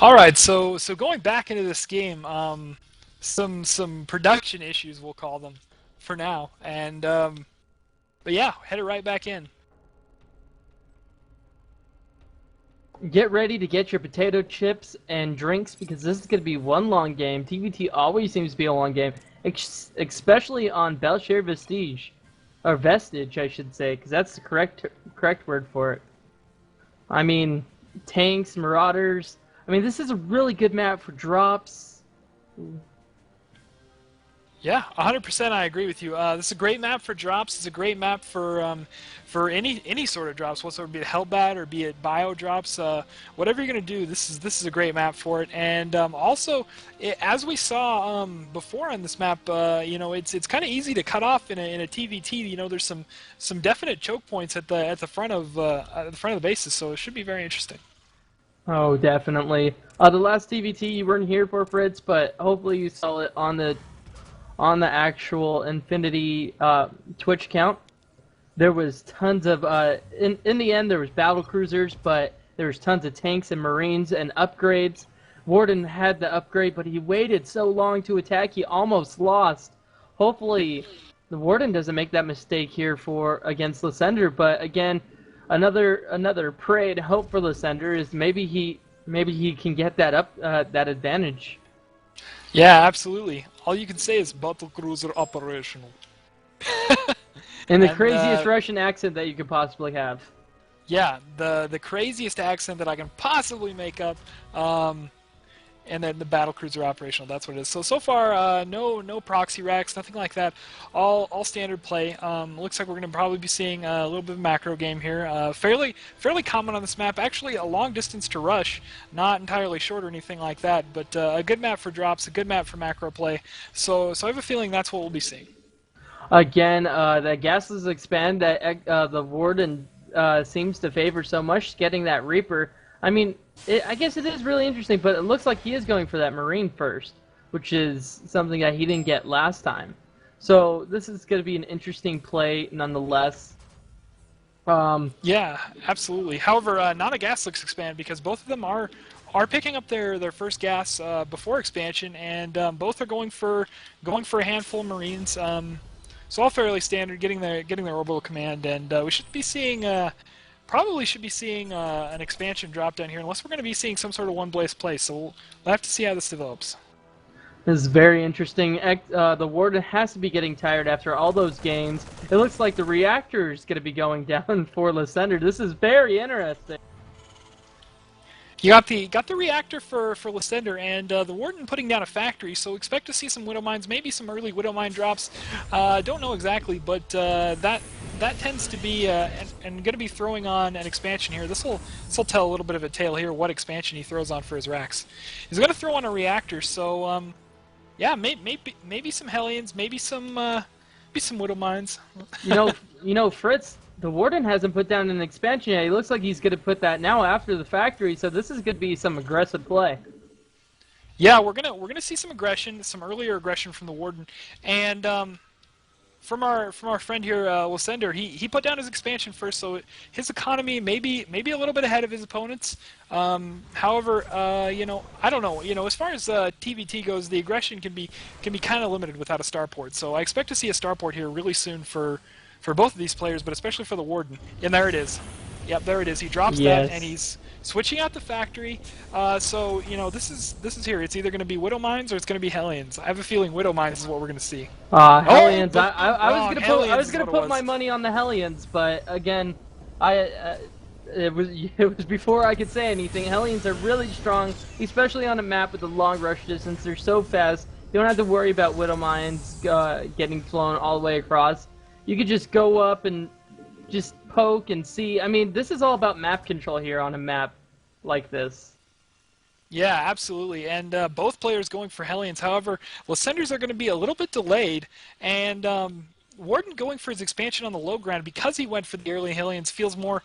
All right, so going back into this game, some production issues we'll call them for now, and but yeah, headed right back in. Get ready to get your potato chips and drinks because this is going to be one long game. TVT always seems to be a long game, especially on Belshare Vestige, or Vestige, I should say, because that's the correct word for it. I mean, tanks, marauders. I mean, this is a really good map for drops. Yeah, 100% I agree with you. This is a great map for drops. It's a great map for any sort of drops, whether it be it Hellbat or be it bio drops. Whatever you're gonna do, this is a great map for it. And also, as we saw before on this map, it's kind of easy to cut off in a TVT. There's some definite choke points at the front of the bases, so it should be very interesting. Oh, definitely. The last TVT you weren't here for, Fritz, but hopefully you saw it on the actual Infinity Twitch account. There was tons of in the end there was battle cruisers, but there was tons of tanks and marines and upgrades. Warden had the upgrade, but he waited so long to attack he almost lost. Hopefully the Warden doesn't make that mistake here for against Lasender, but again, another pray and hope for Lasender is maybe he can get that advantage. Yeah, absolutely. All you can say is battle cruiser operational. In the And craziest Russian accent that you could possibly have. yeah, the craziest accent that I can possibly make up, and then the battle cruiser operational. That's what it is. So far, no proxy racks, nothing like that. All standard play. Looks like we're going to probably be seeing a little bit of macro game here. Fairly common on this map. Actually, a long distance to rush, not entirely short or anything like that. But a good map for drops, a good map for macro play. So I have a feeling that's what we'll be seeing. Again, the gases expand that the Warden seems to favor so much, getting that Reaper. I mean, I guess it is really interesting, but it looks like he is going for that Marine first, which is something that he didn't get last time. So this is going to be an interesting play nonetheless. Yeah, absolutely. However, not a gas looks expand because both of them are picking up their first gas before expansion, and both are going for a handful of Marines. So all fairly standard, getting their orbital command, and we should be seeing probably should be seeing an expansion drop down here, unless we're going to be seeing some sort of one blaze play. So we'll have to see how this develops. This is very interesting. The Warden has to be getting tired after all those games. It looks like the reactor is going to be going down for Lasender. This is very interesting. You got the reactor for Lasender, and the Warden putting down a factory, so expect to see some Widow Mines, maybe some early Widow Mine drops. Don't know exactly, but that tends to be and going to be throwing on an expansion here. This will tell a little bit of a tale here what expansion he throws on for his racks. He's going to throw on a reactor, so yeah, maybe some Hellions, maybe some Widow Mines. You know, Fritz. The Warden hasn't put down an expansion yet. He looks like he's going to put that now after the factory, so this is going to be some aggressive play. Yeah, we're gonna see some aggression, some earlier aggression from the Warden, and from our friend here, Lasender, he put down his expansion first, so his economy maybe a little bit ahead of his opponents. However, I don't know. As far as TVT goes, the aggression can be kind of limited without a starport. So I expect to see a starport here really soon for both of these players, but especially for the Warden. And there it is. Yep, there it is. He drops that, and he's switching out the factory. So this is here. It's either going to be Widow Mines or it's going to be Hellions. I have a feeling Widow Mines is what we're going to see. Hellions. Oh, I was gonna put my money on the Hellions, but again, it was before I could say anything. Hellions are really strong, especially on a map with a long rush distance. They're so fast. You don't have to worry about Widow Mines getting flown all the way across. You could just go up and just poke and see. I mean, this is all about map control here on a map like this. Yeah, absolutely. And both players going for Hellions. However, Lasenders are going to be a little bit delayed, and Warden going for his expansion on the low ground because he went for the early Hellions feels more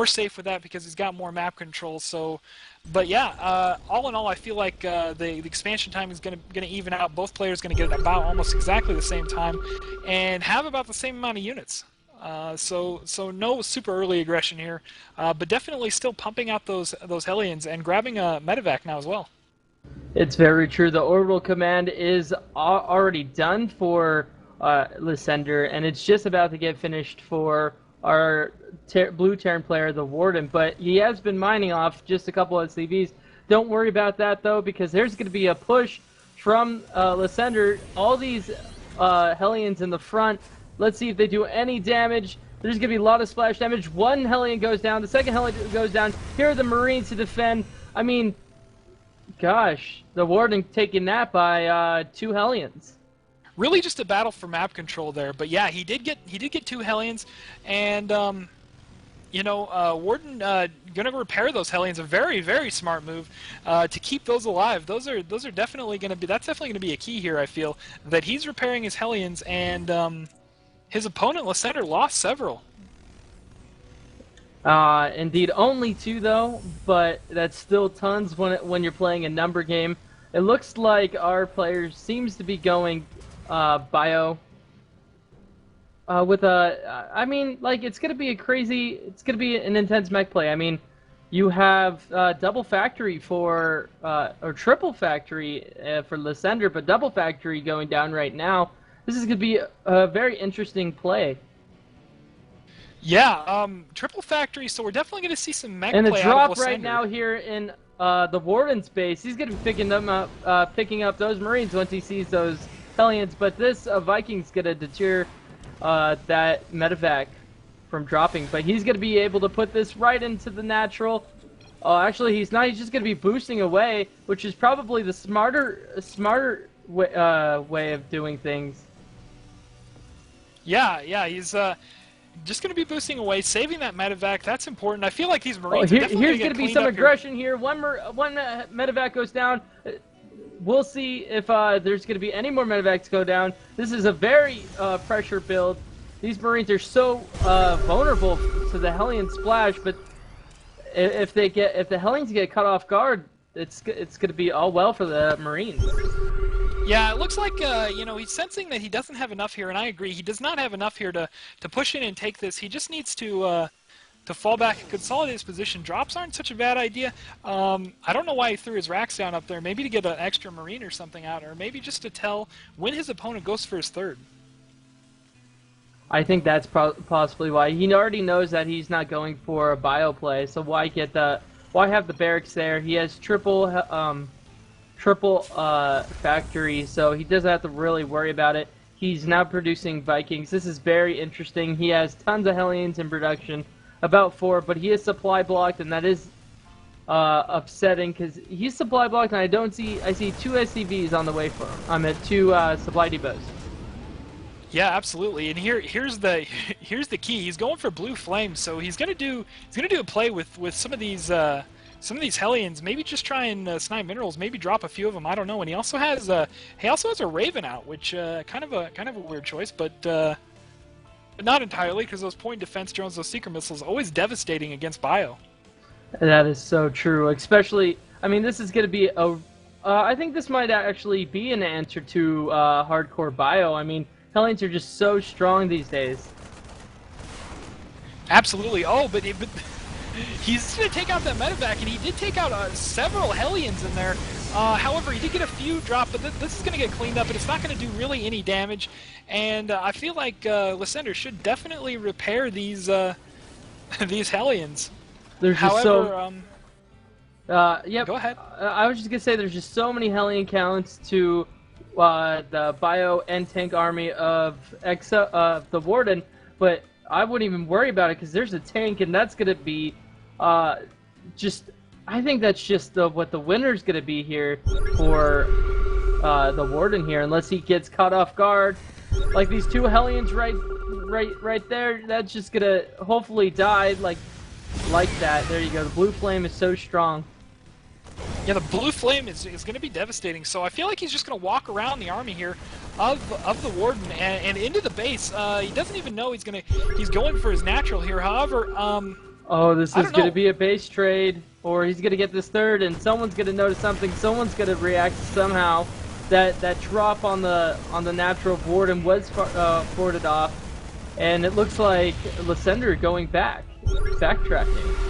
safe with that because he's got more map control. So, but yeah, all in all, I feel like the expansion time is going to even out. Both players going to get it about almost exactly the same time and have about the same amount of units. So no super early aggression here, but definitely still pumping out those Hellions and grabbing a medevac now as well. It's very true. The orbital command is already done for Lasender, and it's just about to get finished for our blue Terran player, the Warden. But he has been mining off just a couple of SCVs. Don't worry about that, though, because there's going to be a push from Lasender. All these Hellions in the front. Let's see if they do any damage. There's going to be a lot of splash damage. One Hellion goes down. The second Hellion goes down. Here are the Marines to defend. I mean, gosh, the Warden taking that by 2 Hellions. Really, just a battle for map control there. But yeah, he did get 2 Hellions, and Warden gonna repair those Hellions. A very, very smart move to keep those alive. Those are definitely gonna be. That's definitely gonna be a key here. I feel that he's repairing his Hellions, and his opponent Lasender lost several. Indeed, only 2 though, but that's still tons when you're playing a number game. It looks like our player seems to be going bio with a. I mean, like it's gonna be an intense mech play. I mean, you have double factory for or triple factory for Lasender, but double factory going down right now. This is gonna be a very interesting play. Yeah, triple factory. So we're definitely going to see some mech And the play out of drop right Lasender. now here in the Warden's base, he's going to be picking up those Marines once he sees those Hellions. But this Viking's going to deter that medevac from dropping. But he's going to be able to put this right into the natural. Oh, actually, he's not. He's just going to be boosting away, which is probably the smarter way of doing things. Yeah, he's just going to be boosting away, saving that medevac. That's important. I feel like these Oh, Marines are definitely here's going going to to be some aggression here. One medevac goes down. We'll see if there's going to be any more medevacs go down. This is a very pressure build. These Marines are so vulnerable to the Hellion splash, but if the Hellions get cut off guard, it's going to be all well for the Marines. Yeah, it looks like he's sensing that he doesn't have enough here, and I agree. He does not have enough here to push in and take this. He just needs to fall back and consolidate his position. Drops aren't such a bad idea. I don't know why he threw his racks down up there. Maybe to get an extra Marine or something out, or maybe just to tell when his opponent goes for his third. I think that's possibly why. He already knows that he's not going for a bio play, so why have the barracks there? He has triple factory, so he doesn't have to really worry about it. He's now producing Vikings. This is very interesting. He has tons of Hellions in production, about 4, but he is supply blocked, and that is upsetting because he's supply blocked, and I see 2 SCVs on the way for him. I'm at 2 supply depots. Yeah, absolutely. And here's the key. He's going for blue flames, so he's gonna do a play with some of these Hellions. Maybe just try and snipe minerals. Maybe drop a few of them. I don't know. And he also has a Raven out, which kind of a weird choice, but not entirely, because those point defense drones, those seeker missiles, always devastating against bio. That is so true. Especially, I mean, this is going to be a. I think this might actually be an answer to hardcore bio. I mean, Hellions are just so strong these days. Absolutely. Oh, but he's going to take out that medevac, and he did take out several Hellions in there. However, he did get a few drop, but this is going to get cleaned up, and it's not going to do really any damage. And I feel like Lasender should definitely repair these these Hellions. There's just However, yep. Go ahead. I was just gonna say there's just so many Hellion counts to the bio and tank army of the Warden, but I wouldn't even worry about it because there's a tank, and that's gonna be just. I think that's just what the winner's gonna be here for the Warden here, unless he gets caught off guard, like these 2 Hellions right there. That's just gonna hopefully die like that. There you go. The blue flame is so strong. Yeah, the blue flame is going to be devastating. So I feel like he's just going to walk around the army here of the Warden and into the base. He doesn't even know he's going for his natural here. However, oh, this is going to be a base trade, or he's going to get this third, and someone's going to notice something. Someone's going to react somehow. That drop on the natural Warden was forwarded off. and it looks like Lasender going backtracking.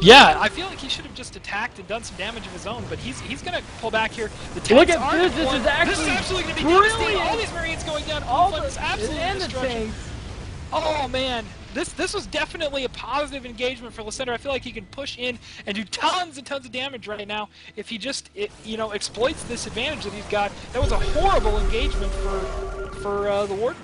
Yeah, I feel like he should have just attacked and done some damage of his own, but he's gonna pull back here. The Look tanks at are this! deployed. This is Actually absolutely gonna be devastating. All brilliant. these Marines going down. All Blue Flame the is absolutely and the destruction. tanks. Oh man, this was definitely a positive engagement for Lasender. I feel like he can push in and do tons and tons of damage right now if he just exploits this advantage that he's got. That was a horrible engagement for the Warden.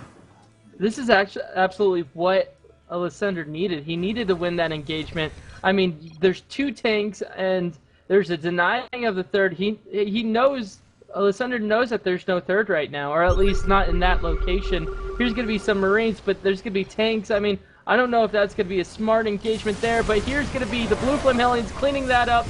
This is actually absolutely what Lasender needed. He needed to win that engagement. I mean, there's 2 tanks and there's a denying of the third. He knows, Lasender knows that there's no third right now, or at least not in that location. Here's going to be some Marines, but there's going to be tanks. I mean, I don't know if that's going to be a smart engagement there, but here's going to be the Blue Flame Hellions cleaning that up.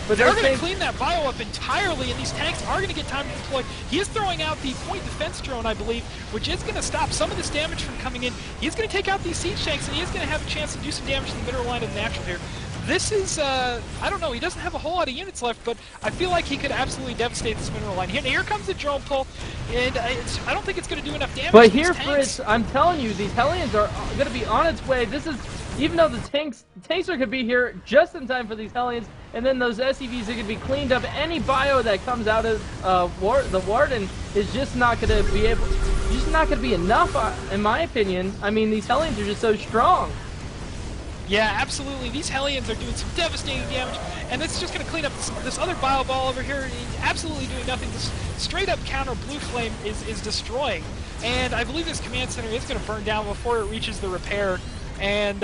But they're going to clean that bio up entirely, and these tanks are going to get time to deploy. He is throwing out the point defense drone, I believe, which is going to stop some of this damage from coming in. He's going to take out these siege tanks, and he is going to have a chance to do some damage to the middle line of the natural here. This is, I don't know, he doesn't have a whole lot of units left, but I feel like he could absolutely devastate this mineral line. Here comes the drone pull, and I don't think it's going to do enough damage but to these here, tanks. Fritz, I'm telling you, these Hellions are going to be on its way. This is, even though the tanks are going to be here just in time for these Hellions, and then those SCVs are going to be cleaned up. Any bio that comes out of the Warden is just not going to be enough, in my opinion. I mean, these Hellions are just so strong. Yeah, absolutely. These Hellions are doing some devastating damage, and it's just going to clean up this other bio ball over here. Absolutely doing nothing. This straight-up counter Blue Flame is destroying, and I believe this command center is going to burn down before it reaches the repair. And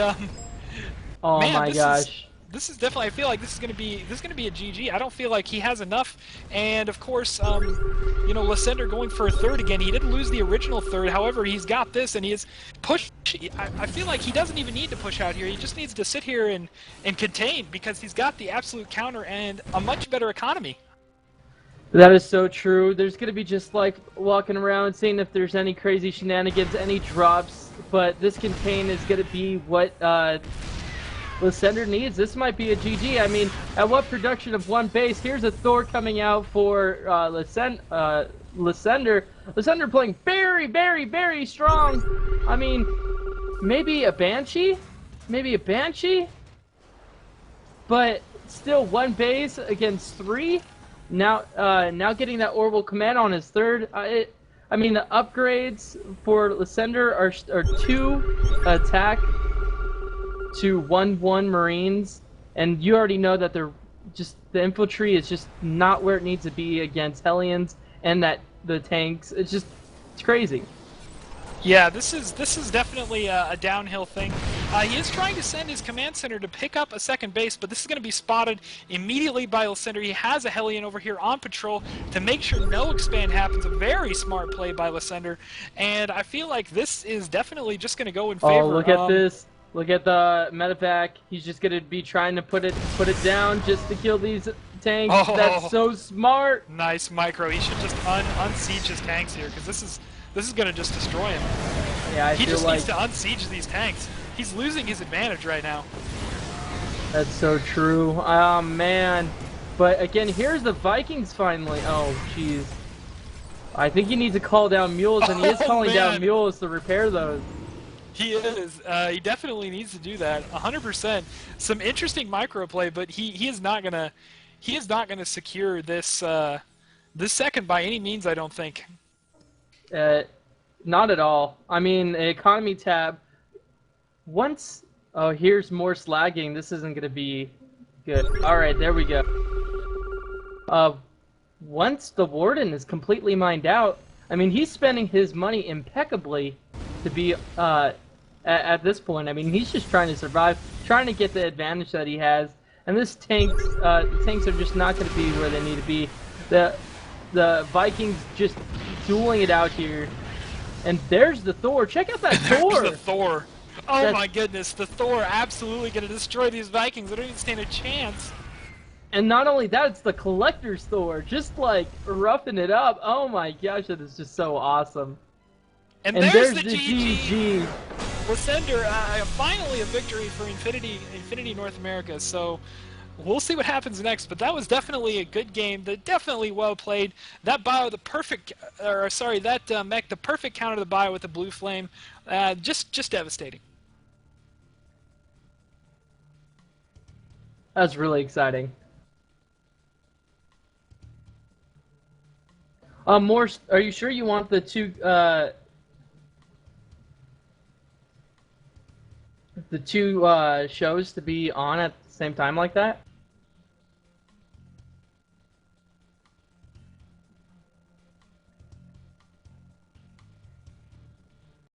oh man, my gosh. This is definitely. I feel like this is gonna be a GG. I don't feel like he has enough. And of course, Lasender going for a third again. He didn't lose the original third. However, he's got this, and he is push. I feel like he doesn't even need to push out here. He just needs to sit here and contain, because he's got the absolute counter and a much better economy. That is so true. There's going to be just like walking around, seeing if there's any crazy shenanigans, any drops. But this contain is going to be what Lasender needs. This might be a GG. I mean, at what production of 1 base? Here's a Thor coming out for Lasender. Lasender playing very, very, very strong. I mean, maybe a Banshee? Maybe a Banshee? But still 1 base against 3? Now getting that orbital command on his third. I mean, the upgrades for Lasender are 2 attack to 1/1 Marines, and you already know that the infantry is just not where it needs to be against Hellions, and that the tanks. It's crazy. Yeah, this is definitely a downhill thing. He is trying to send his command center to pick up a second base, but this is going to be spotted immediately by Lasender. He has a Hellion over here on patrol to make sure no expand happens. A very smart play by Lasender, and I feel like this is definitely just going to go in favor. Oh, look at this. Look at the medevac. He's just going to be trying to put it down just to kill these tanks. Oh, that's so smart. Nice micro. He should just unsiege his tanks here, because this is going to just destroy him. Yeah, he just needs to unsiege these tanks. He's losing his advantage right now. That's so true. Oh, man. But again, here's the Vikings finally. Oh, jeez. I think he needs to call down mules, and he is calling down mules to repair those. He is. He definitely needs to do that. 100%. Some interesting micro play, but he is not gonna secure this this second by any means. I don't think. Not at all. I mean, economy tab. Once. Oh, here's more slagging. This isn't gonna be good. All right, there we go. Once the Warden is completely mined out, I mean, he's spending his money impeccably to be at this point. I mean, he's just trying to survive, trying to get the advantage that he has. And the tanks are just not going to be where they need to be. The Vikings just dueling it out here. And there's the Thor. Check out that Thor. There's the Thor. Oh my goodness, the Thor absolutely going to destroy these Vikings. They don't even stand a chance. And not only that, it's the Collector's Thor, just like roughing it up. Oh my gosh, that is just so awesome. And there's the GG. Lasender, finally a victory for Infinity North America. So, we'll see what happens next. But that was definitely a good game. Definitely well played. That bio, the perfect, or sorry, that mech, the perfect counter to the bio with the blue flame, just devastating. That's really exciting. More. Are you sure you want the two shows to be on at the same time like that?